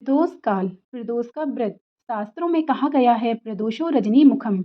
प्रदोष काल, प्रदोष का व्रत। शास्त्रों में कहा गया है प्रदोषो रजनी मुखम,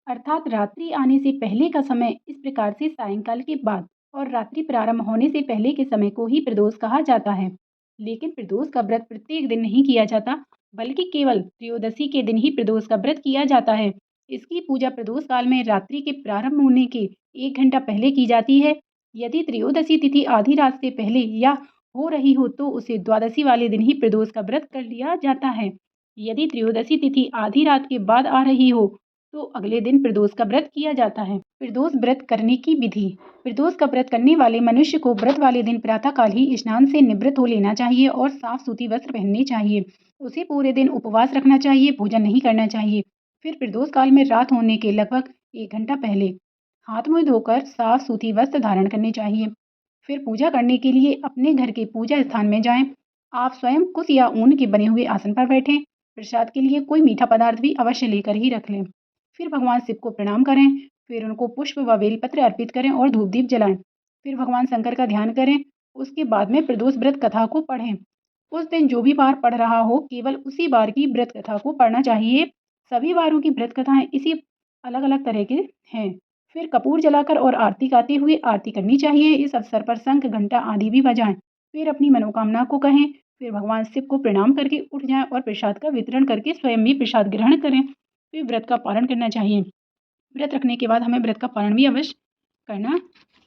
अर्थात रात्रि आने से पहले का समय। इस प्रकार से सायंकाल के बाद और रात्रि प्रारंभ होने से पहले के समय को ही प्रदोष कहा जाता है। लेकिन प्रदोष का व्रत प्रत्येक दिन नहीं किया जाता, बल्कि केवल त्रयोदशी के दिन ही प्रदोष का व्रत किया जाता है। इसकी पूजा प्रदोष काल में रात्रि के प्रारंभ होने के 1 घंटा पहले की जाती है। यदि त्रयोदशी तिथि आधी रात से पहले या हो रही हो तो उसे द्वादशी वाले दिन ही प्रदोष का व्रत कर लिया जाता है। यदि त्रयोदशी तिथि आधी रात के बाद आ रही हो तो अगले दिन प्रदोष का व्रत किया जाता है। प्रदोष व्रत करने की विधि। प्रदोष का व्रत करने वाले मनुष्य को व्रत वाले दिन प्रातःकाल ही स्नान से निवृत्त हो लेना चाहिए और साफ सूती वस्त्र पहनने चाहिए। उसे पूरे दिन उपवास रखना चाहिए, भोजन नहीं करना चाहिए। फिर प्रदोष काल में रात होने के लगभग 1 घंटा पहले हाथ मुंह धोकर साफ सूती वस्त्र धारण करने चाहिए। फिर पूजा करने के लिए अपने घर के पूजा स्थान में जाएं। आप स्वयं कुश या ऊन के बने हुए आसन पर बैठें। प्रसाद के लिए कोई मीठा पदार्थ भी अवश्य लेकर ही रख लें। फिर भगवान शिव को प्रणाम करें। फिर उनको पुष्प व बेलपत्र अर्पित करें और धूप दीप जलाएं। फिर भगवान शंकर का ध्यान करें। उसके बाद में प्रदोष व्रत कथा को पढ़ें। उस दिन जो भी वार पढ़ रहा हो केवल उसी वार की व्रत कथा को पढ़ना चाहिए। सभी वारों की व्रत कथाएं इसी अलग अलग तरह के हैं। फिर कपूर जलाकर और आरती गाते हुए आरती करनी चाहिए। इस अवसर पर शंख, घंटा आदि भी बजाएं। फिर अपनी मनोकामना को कहें। फिर भगवान शिव को प्रणाम करके उठ जाएं और प्रसाद का वितरण करके स्वयं भी प्रसाद ग्रहण करें। फिर व्रत का पालन करना चाहिए। व्रत रखने के बाद हमें व्रत का पालन भी अवश्य करना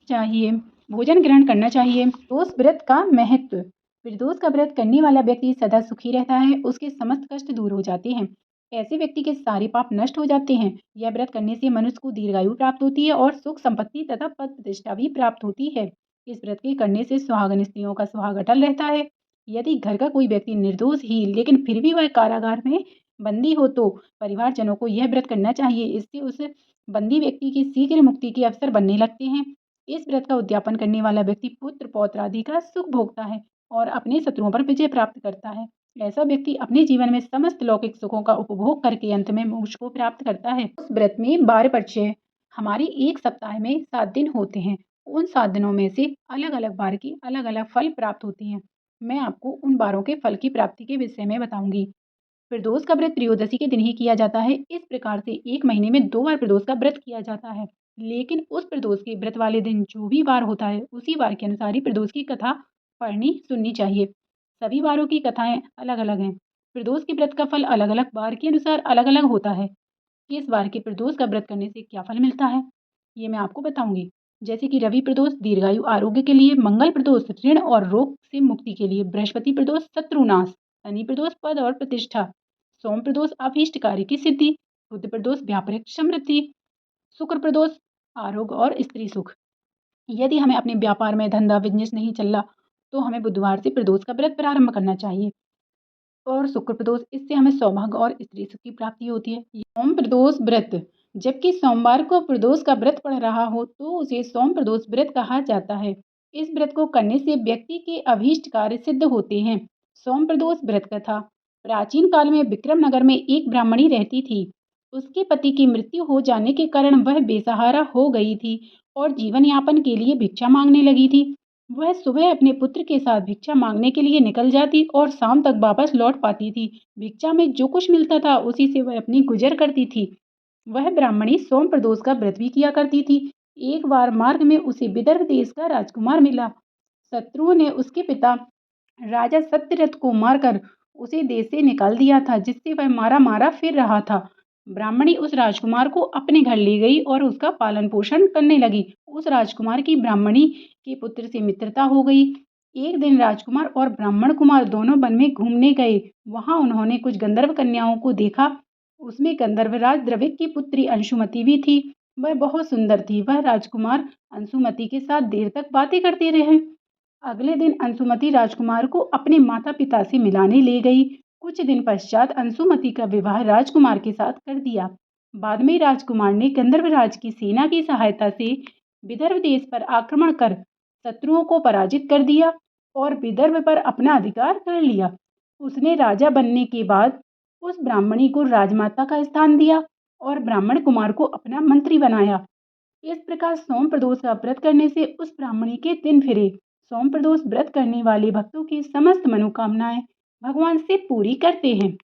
चाहिए। भोजन ग्रहण करना चाहिए। प्रदोष व्रत का महत्व। प्रदोष का व्रत करने वाला व्यक्ति सदा सुखी रहता है। उसके समस्त कष्ट दूर हो जाते हैं। ऐसे व्यक्ति के सारे पाप नष्ट हो जाते हैं। यह व्रत करने से मनुष्य को दीर्घायु प्राप्त होती है और सुख संपत्ति तथा पद प्रतिष्ठा भी प्राप्त होती है। इस व्रत के करने से सुहागन स्त्रियों का सुहाग अटल रहता है। यदि घर का कोई व्यक्ति निर्दोष ही लेकिन फिर भी वह कारागार में बंदी हो तो परिवारजनों को यह व्रत करना चाहिए। इससे उस बंदी व्यक्ति की शीघ्र मुक्ति के अवसर बनने लगते हैं। इस व्रत का उद्यापन करने वाला व्यक्ति पुत्र पौत्र आदि का सुख भोगता है और अपने शत्रुओं पर विजय प्राप्त करता है। ऐसा व्यक्ति अपने जीवन में समस्त लौकिक सुखों का उपभोग करके अंत में मोक्ष को प्राप्त करता है। उस व्रत में 12 परिचय। हमारे एक सप्ताह में 7 दिन होते हैं। उन 7 दिनों में से अलग अलग बार की अलग अलग फल प्राप्त होती हैं। मैं आपको उन बारों के फल की प्राप्ति के विषय में बताऊंगी। प्रदोष का व्रत त्रयोदशी के दिन ही किया जाता है। इस प्रकार से 1 महीने में 2 बार प्रदोष का व्रत किया जाता है। लेकिन उस प्रदोष के व्रत वाले दिन जो भी वार होता है उसी वार के अनुसार ही प्रदोष की कथा पढ़नी सुननी चाहिए। सभी वारों की कथाएं अलग अलग हैं। प्रदोष के व्रत का फल अलग अलग वार के अनुसार अलग अलग होता है। किस वार के प्रदोष का व्रत करने से क्या फल मिलता है ये मैं आपको बताऊंगी। जैसे कि रवि प्रदोष दीर्घायु आरोग्य के लिए, मंगल प्रदोष ऋण और रोग से मुक्ति के लिए, बृहस्पति प्रदोष शत्रुनाश, शनि प्रदोष पद और प्रतिष्ठा, सोम प्रदोष अभीष्ट कार्य की सिद्धि, बुध प्रदोष व्यापारिक समृद्धि, शुक्र प्रदोष आरोग्य और स्त्री सुख। यदि हमें अपने व्यापार में धंधा बिजनेस नहीं चल रहा तो हमें बुधवार से प्रदोष का व्रत प्रारंभ करना चाहिए और शुक्र प्रदोष, इससे हमें सौभाग्य और स्त्री सुख की प्राप्ति होती है। सोम प्रदोष व्रत। जबकि सोमवार को प्रदोष का व्रत पड़ रहा हो तो उसे सोम प्रदोष व्रत कहा जाता है। इस व्रत को करने से व्यक्ति के अभीष्ट कार्य सिद्ध होते हैं। सोम प्रदोष व्रत कथा। प्राचीन काल में विक्रम नगर में एक ब्राह्मणी रहती थी। उसके पति की मृत्यु हो जाने के कारण वह बेसहारा हो गई थी और जीवन यापन के लिए भिक्षा मांगने लगी थी। वह सुबह अपने पुत्र के साथ भिक्षा मांगने के लिए निकल जाती और शाम तक वापस लौट पाती थी। भिक्षा में जो कुछ मिलता था उसी से वह अपनी गुजर करती थी। वह ब्राह्मणी सोम प्रदोष का व्रत भी किया करती थी। एक बार मार्ग में उसे विदर्भ देश का राजकुमार मिला। शत्रुओं ने उसके पिता राजा सत्यरथ को मारकर उसे देश से निकाल दिया था, जिससे वह मारा मारा फिर रहा था। ब्राह्मणी उस राजकुमार को अपने घर ले गई और उसका पालन पोषण करने लगी। उस राजकुमार की ब्राह्मणी के पुत्र से मित्रता हो गई। एक दिन राजकुमार और ब्राह्मण कुमार दोनों वन में घूमने गए। वहां उन्होंने कुछ गंधर्व कन्याओं को देखा। उसमें गंधर्वराज द्रविड़ की पुत्री अंशुमति भी थी। वह बहुत सुंदर थी। वह राजकुमार अंशुमति के साथ देर तक बातें करते रहे। अगले दिन अंशुमति राजकुमार को अपने माता पिता से मिलाने ले गई। कुछ दिन पश्चात अंशुमति का विवाह राजकुमार के साथ कर दिया। बाद में राजकुमार ने गंधर्वराज की सेना की सहायता से विदर्भ देश पर आक्रमण कर शत्रुओं को पराजित कर दिया और विदर्भ पर अपना अधिकार कर लिया। उसने राजा बनने के बाद उस ब्राह्मणी को राजमाता का स्थान दिया और ब्राह्मण कुमार को अपना मंत्री बनाया। इस प्रकार सोम प्रदोष का व्रत करने से उस ब्राह्मणी के दिन फिरे। सोम प्रदोष व्रत करने वाले भक्तों की समस्त मनोकामनाएं भगवान से पूरी करते हैं।